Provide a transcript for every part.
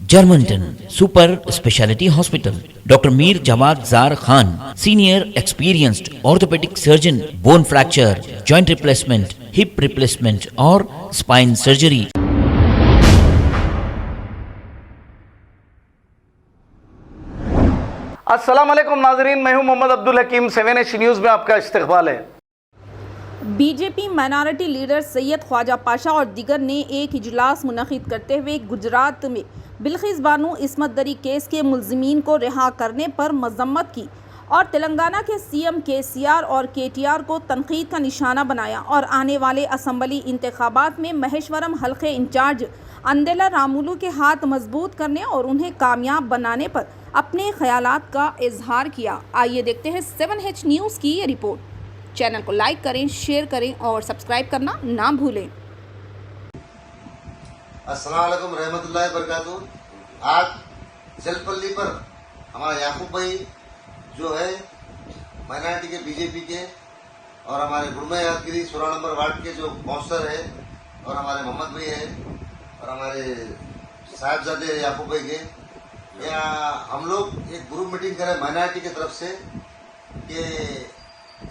Germanton super speciality hospital, doctor Mir Jawad Zar Khan, senior experienced orthopaedic surgeon, bone fracture, joint replacement, hip replacement और spine surgery. अस्सलाम वालेकुम नाजरीन, मैं हूं मोहम्मद अब्दुल हकीम। 7H न्यूज़ में आपका इस्तकबाल है। BJP minority leader Syed Khwaja Pasha और दीगर ने एक इजलास मुनक़िद करते हुए गुजरात में बिल्किस बानो इस्मत दरी केस के मुल्ज़िमीन को रिहा करने पर मज़म्मत की और तेलंगाना के सीएम केसीआर और केटीआर को तनकीद का निशाना बनाया और आने वाले असम्बली इंतखाबात में महेश्वरम हल्के इंचार्ज अंदेला रामुलू के हाथ मजबूत करने और उन्हें कामयाब बनाने पर अपने ख्यालात का इजहार किया। आइए देखते हैं 7H न्यूज़ की ये रिपोर्ट। चैनल को लाइक करें, शेयर करें और सब्सक्राइब करना ना भूलें। अस्सलाम वालेकुम रहमतुल्लाहि बरकातुहू। आज जलपल्ली पर हमारा याकूब भाई जो है माइनॉरिटी के बीजेपी के और हमारे गुड़मा यादगिरी 16 नंबर वार्ड के जो काउंसलर है और हमारे मोहम्मद भाई है और हमारे साहबजादे याकूब भाई के यहाँ हम लोग एक ग्रुप मीटिंग करें माइनॉरिटी की तरफ से कि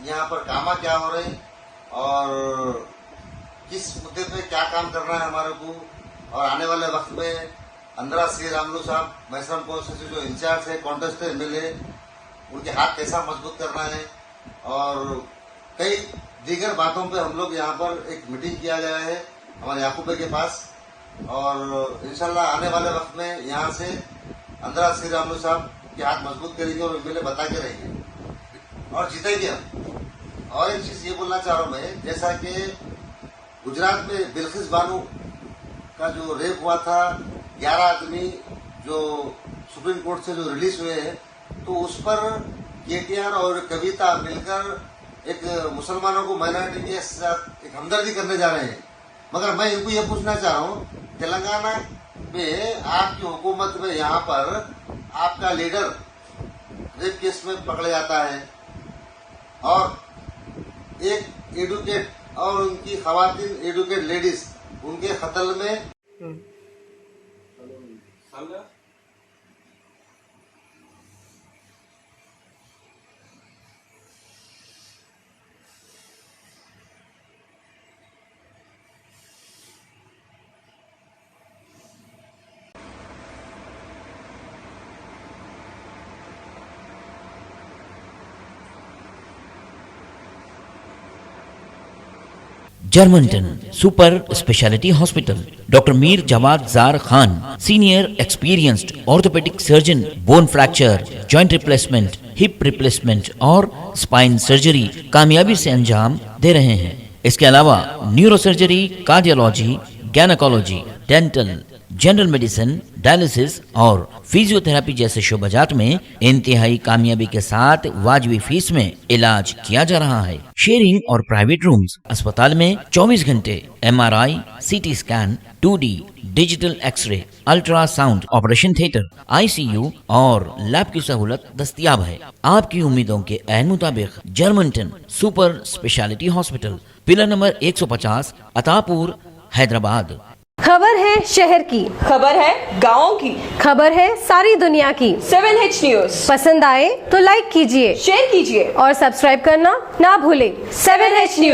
यहाँ पर कामा क्या हो रहे और किस मुद्दे पे क्या काम करना है हमारे को, और आने वाले वक्त में अंदरा सी रामलू साहब मैसरम कॉन्स्टिट्यूंसी जो इंचार्ज है कॉन्टेस्ट एमएलए, उनके हाथ कैसा मजबूत करना है और कई दीगर बातों पे हम लोग यहाँ पर एक मीटिंग किया गया है हमारे याकूब भाई के पास। और इंशाल्लाह आने वाले वक्त में यहाँ से अंदरा सी रामलू साहब के हाथ मजबूत करेंगे और एमएलए बता के रहेंगे और जीतेंगे हम। और एक चीज ये बोलना चाह रहा हूँ मैं, जैसा कि गुजरात में बिल्किस बानो का जो रेप हुआ था, 11 आदमी जो सुप्रीम कोर्ट से जो रिलीज हुए हैं, तो उस पर केटीआर और कविता मिलकर एक मुसलमानों को माइनॉरिटी के साथ एक हमदर्दी करने जा रहे हैं। मगर मैं इनको ये पूछना चाह रहा हूँ, तेलंगाना में आपकी हुकूमत में यहाँ पर आपका लीडर रेप केस में पकड़े जाता है और एक एडुकेट और उनकी खवातीन एडुकेट लेडीज उनके कत्ल में Germanton super speciality hospital, doctor Mir Jawad Zar Khan, senior experienced orthopaedic surgeon, bone fracture, joint replacement, hip replacement और स्पाइन सर्जरी कामयाबी से अंजाम दे रहे हैं। इसके अलावा neuro surgery, cardiology, gynaecology, dental, general medicine, dialysis और फिजियोथेरेपी जैसे शोबाजात में इंतहाई कामयाबी के साथ वाजिबी फीस में इलाज किया जा रहा है। शेयरिंग और प्राइवेट रूम्स, अस्पताल में 24 घंटे MRI, CT scan, 2D digital x-ray, ultrasound, operation theatre, ICU और लैब की सहूलत दस्तयाब है। आपकी उम्मीदों के ऐन मुताबिक Germanton super speciality hospital, pillar number 150, Attapur, Hyderabad. खबर है शहर की, खबर है गाँव की, खबर है सारी दुनिया की। 7H न्यूज़ पसंद आए तो लाइक कीजिए, शेयर कीजिए और सब्सक्राइब करना ना भूलें। 7H news.